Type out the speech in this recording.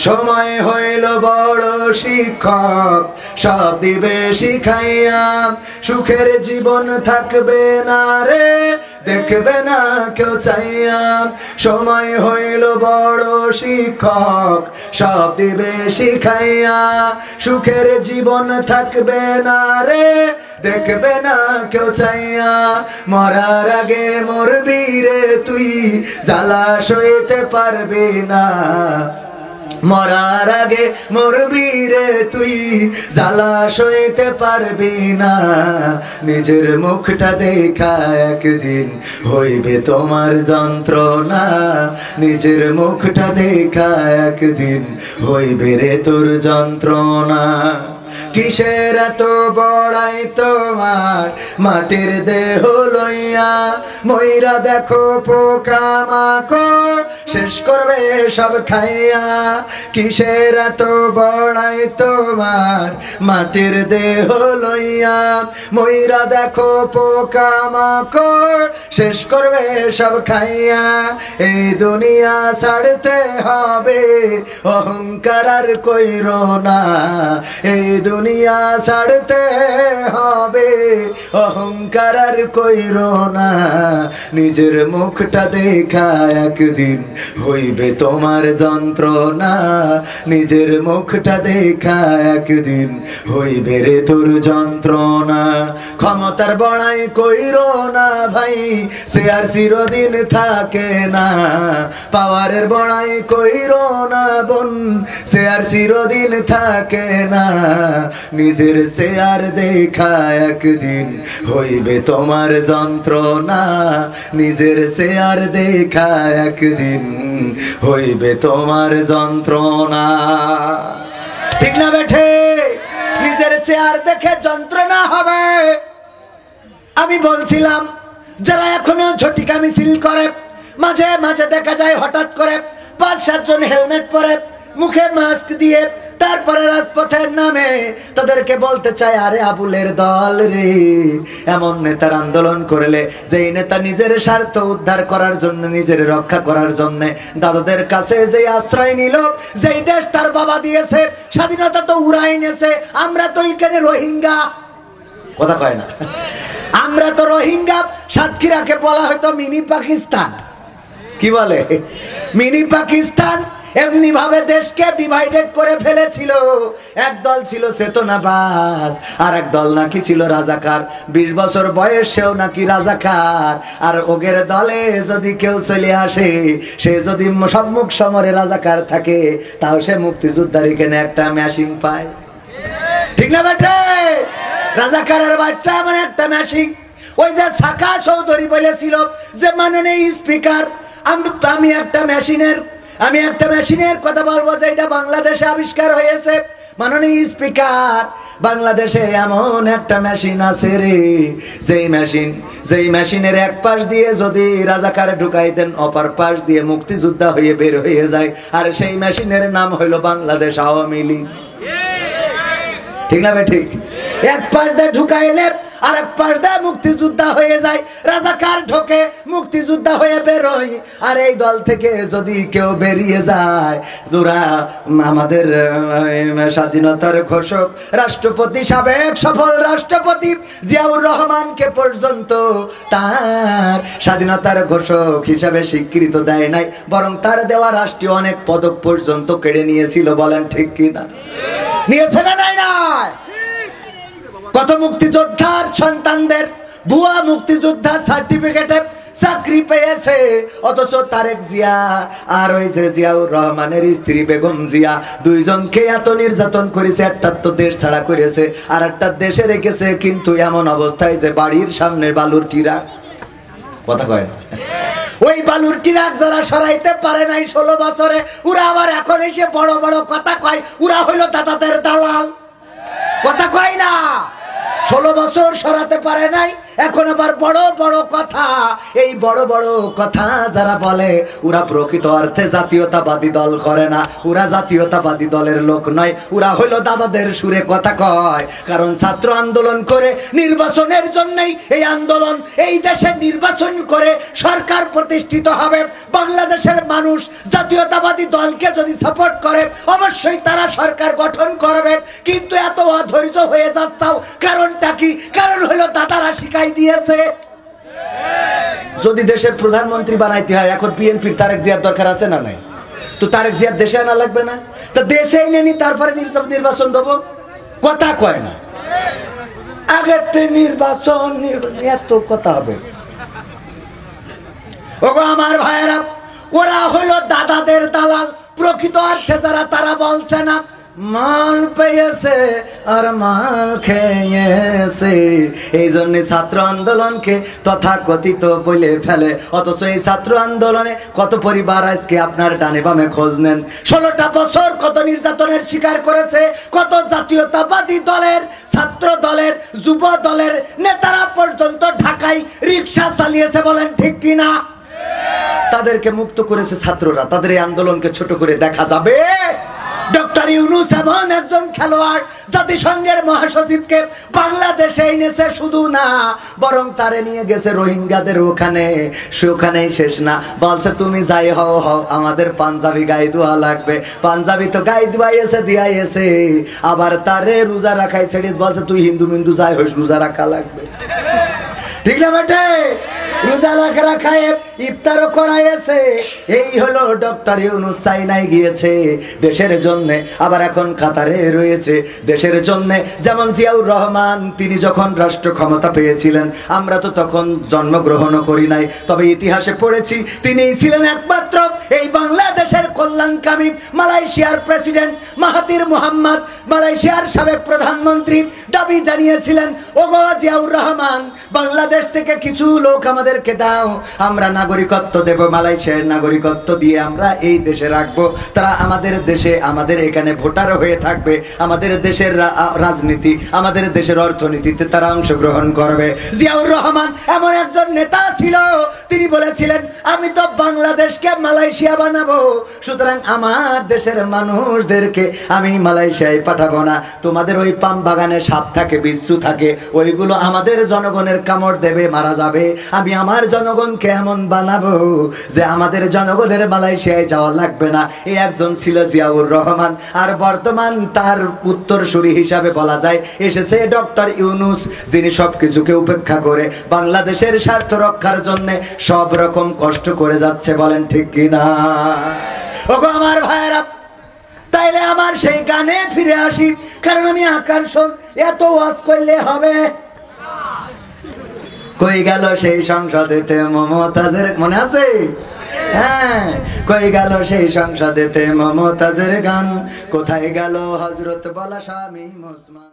সময় হইল বড় শিক্ষক, সব দিবে শিখাইয়া। সুখের জীবন থাকবে না রে, দেখবে না কেউ চাইয়া। সময় হইল বড় শিক্ষক, সব দিবে শিখাইয়া। সুখের জীবন থাকবে না রে, দেখবে না কেউ চাইয়া। মরার আগে মরবি রে তুই, জ্বালা সইতে পারবি না। মরার আগে মরবি রে তুই, জ্বালা সইতে পারবি না। নিজের মুখটা দেখা একদিন হইবে তোমার যন্ত্রণা। নিজের মুখটা দেখা একদিন হইবে রে তোর যন্ত্রণা। কিসের এত বড়াই তোমার মাটির দেহ লইয়া? ময়রা দেখো পোকা মাকড়, শেষ করবে সব খাইয়া। কিসের এত বড়াই তোমার মাটির দেহ লইয়া? ময়রা দেখো পোকা মাকড়, শেষ করবে সব খাইয়া। এই দুনিয়া ছাড়তে হবে, অহংকার আর কইরো না। এই দুনিয়া ছাড়তে হবে, অহংকার আর কইরো না। নিজের মুখটা দেখা একদিন হইবে তোমার যন্ত্রণা। নিজের মুখটা দেখা একদিন হইবে রে তোর যন্ত্রণা। ক্ষমতার বড়াই কইরো না ভাই, সে আর চিরদিন থাকে না। পাওয়ারের বড়াই কইরো না বোন, সে আর চিরদিন থাকে না। নিজের চেয়ার দেখা একদিন হইবে তোমার যন্ত্রণা। নিজের চেয়ার দেখা একদিন হইবে তোমার যন্ত্রণা। ঠিক না বেঠে? নিজের চেয়ার দেখে যন্ত্রণা হবে। আমি বলছিলাম যারা এখনো ঝটিকা মিছিল করে, মাঝে মাঝে দেখা যায় হঠাৎ করে ৫-৭ জন হেলমেট পরে, মুখে মাস্ক দিয়ে তারপরে রাজপথের নামে তাদেরকে বলতে চায়, আরে আবুলের দল রে। এমন নেতার আন্দোলন করলে, যেই নেতা নিজের স্বার্থ উদ্ধার করার জন্য, নিজের রক্ষা করার জন্য দাদাদের কাছে যেই আশ্রয় নিল, যেই দেশ তার বাবা দিয়েছে, স্বাধীনতা তো উড়াই নেছে। আমরা তো এখানে রোহিঙ্গা, কথা কয় না, আমরা তো রোহিঙ্গা। সাতক্ষীরাকে বলা হয়তো মিনি পাকিস্তান। কি বলে? মিনি পাকিস্তান। এমনি ভাবে দেশকে ডিভাইডেড করে ফেলেছিল। এক দল ছিল চেতনাবাজ, আর এক দল নাকি ছিল রাজাকার। ২০ বছর বয়সেও নাকি রাজাকার। আর ওগের দলে যদি কেউ চলে আসে, সে যদি সম্মুখ সমরে রাজাকার থাকে, তাও সে মুক্তিযোদ্ধার এখানে একটা মেশিন পায়। ঠিক না বেটে? রাজাকারের বাচ্চা মানে একটা মেশিন। ওই যে সাকা চৌধুরী বলেছিল যে মাননীয় স্পিকার, আমি একটা মেশিনের কথা বলবো, যে এটা বাংলাদেশে আবিষ্কার হয়েছে। মাননীয় স্পিকার, বাংলাদেশে এমন একটা মেশিন আছে রে, যেই মেশিনের এক পাশ দিয়ে যদি রাজাকার ঢুকাই দেন, অপর পাশ দিয়ে মুক্তিযোদ্ধা হয়ে বের হয়ে যায়। আর সেই মেশিনের নাম হইল বাংলাদেশ আওয়ামী লীগ। ঠিক না ঠিক? এক পাশ দিয়ে ঢুকাইলে আর এক পাশ দিয়ে মুক্তিযোদ্ধা হয়ে যায়। রাজাকার ঢোকে, মুক্তিযোদ্ধা হয়ে বেরোয়। আর এই দল থেকে যদি কেউ বেরিয়ে যায়, তোরা আমাদের স্বাধীনতার ঘোষক রাষ্ট্রপতি, সাবেক সফল রাষ্ট্রপতি জিয়াউর রহমানকে পর্যন্ত তার স্বাধীনতার ঘোষক হিসাবে স্বীকৃত দেয় নাই, বরং তার দেওয়া রাষ্ট্রীয় অনেক পদক পর্যন্ত কেড়ে নিয়েছিল। বলেন ঠিক কিনা? নিয়েছে না? নাই নাই? কত মুক্তিযোদ্ধার সন্তানদের ভুয়া মুক্তিযোদ্ধা সার্টিফিকেটে চাকরি পেয়েছে, অথচ তারেক জিয়া আর ওই যে জিয়াউর রহমানের স্ত্রী বেগম জিয়া দুইজনকে এত নির্যাতন করেছে। একটা তো দেশ ছাড়া করেছে, আর একটা দেশে রেখেছে, কিন্তু এমন অবস্থায় যে বাড়ির সামনে বালুর টিরা, কথা কয় না, ওই বালুর টিরাক যারা সরাইতে পারে নাই 16 বছরে, ওরা আবার এখন এসে বড় বড় কথা কয় ওরা হইল দাদাদের দালাল। কথা কয় না? 16 বছর সরাতে পারে নাই, এখন আবার বড় বড় কথা, এই বড় বড় কথা যারা বলে ওরা প্রকৃত অর্থে জাতীয়তাবাদী দল করে না, ওরা জাতীয়তাবাদী দলের লোক নয়, ওরা হলো দাদাদের সুরে কথা কয়। কারণ ছাত্র আন্দোলন করে নির্বাচনের জন্যই এই আন্দোলন, এই দেশে নির্বাচন করে সরকার প্রতিষ্ঠিত হবে। বাংলাদেশের মানুষ জাতীয়তাবাদী দলকে যদি সাপোর্ট করে অবশ্যই তারা সরকার গঠন করবে। কিন্তু এত অধৈর্য হয়ে যাচ্ছাও কারণটা কি? কারণ হলো দাদারা শিখাই দিয়েছে। যদি দেশের প্রধানমন্ত্রী বানাইতে হয় এখন বিএনপির তারেক জিয়ার দরকার আছে না নাই? তো তারেক জিয়ার দেশে আনা লাগবে না? তো দেশেই নেনি তারপরে নির্বাচন দেবো, কথা কয় না। আগে নির্বাচন এত কথা হবে। ওগো আমার ভাইয়েরা, ওরা হলো দাদাদের দালাল। প্রকৃত অর্থে যারা তারা বলছে না মাল পেয়েছে আর মাল খেয়েছে, এই জন্য ছাত্র আন্দোলনকে তথাকথিত বলে ফেলে। অথচ এই ছাত্র আন্দোলনে কত পরিবার আজকে আপনার ডানে বামে খোঁজ নেন। 16টা বছর কত নির্যাতনের শিকার করেছে, কত জাতীয়তাবাদী দলের, ছাত্র দলের, যুব দলের নেতারা পর্যন্ত ঢাকায় রিক্সা চালিয়েছে, বলেন ঠিক কিনা? তাদেরকে মুক্ত করেছে ছাত্ররা। তাদের এই আন্দোলনকে ছোট করে দেখা যাবে? ডক্টর ইউনূস এমন একজন খেলোয়াড়, জাতিসংঘের মহাসচিবকে বাংলাদেশে এনেছে, শুধু না বরং তারে নিয়ে গেছে রোহিঙ্গাদের ওখানে। সেখানেই শেষ না, বলছে তুমি যাই হও হও, আমাদের পাঞ্জাবি গায়ে দোয়া লাগবে। পাঞ্জাবি তো গায়ে দোয়াইছে দিয়াইছে, আবার তারে রোজা রাখাই ছেড়ে বলছে তুই হিন্দু মিন্দু যাই হোস, রোজা রাখা লাগবে। ঠিক না বেটে? রোজা রাখায় ইফতারও করাইছে। এই হলো ডক্টর ইউনূস। চাইনায় গিয়েছে দেশের জন্য, আবার এখন কাতারে রয়েছে দেশের জন্য। যেমন জিয়াউর রহমান, তিনি যখন রাষ্ট্র ক্ষমতা পেয়েছিলেন আমরা তো তখন জন্মগ্রহণও করি নাই, তবে ইতিহাসে পড়েছি তিনি ছিলেন একমাত্র এই বাংলাদেশের কল্যাণকামী। মালয়েশিয়ার প্রেসিডেন্ট মাহাথির মোহাম্মদ, মালয়েশিয়ার সাবেক প্রধানমন্ত্রী, দাবি জানিয়েছিলেন ওগো জিয়াউর রহমান, বাংলাদেশ থেকে কিছু লোক আমাদেরকে দাও, আমরা নাগরিকত্ব দেব, মালয়েশিয়ার নাগরিকত্ব দিয়ে আমরা এই দেশে রাখবো। তারা আমাদের দেশে, আমাদের এখানে ভোটার হয়ে থাকবে, আমাদের দেশের রাজনীতি, আমাদের দেশের অর্থনীতিতে তারা অংশগ্রহণ করবে। জিয়াউর রহমান এমন একজন নেতা ছিল, তিনি বলেছিলেন আমি তো বাংলাদেশকে মালয়েশিয়া বানাবো, সুতরাং আমার দেশের মানুষদেরকে আমি মালয়েশিয়ায় পাঠাবো না। তোমাদের ওই পাম বাগানে সাপ থাকে, বিচ্ছু থাকে, ওইগুলো আমাদের জনগণের কামড় দেবে, মারা যাবে। আমি আমার জনগণকে এমন বানাবো যে আমাদের জনগণের মালয়েশিয়ায় যাওয়া লাগবে না। এই একজন ছিল জিয়াউর রহমান। আর বর্তমান তার উত্তরসূরি হিসাবে বলা যায় এসেছে ডক্টর ইউনূস, যিনি সবকিছুকে উপেক্ষা করে বাংলাদেশের স্বার্থ রক্ষার জন্য সব রকম কষ্ট করে যাচ্ছে, বলেন ঠিক কিনা? ওগো আমার ভাইয়েরা, তাইলে আমার সেই গানে ফিরে আসি, কারণ আমি আকর্ষণ এত ওয়াজ করলে হবে। কই গেল সেই সংসদেতে মমতাজের, মনে আছে? হ্যাঁ, কই গেল সেই সংসদেতে মমতাজের গান, কোথায় গেল হযরত বলা স্বামী মুসলমান।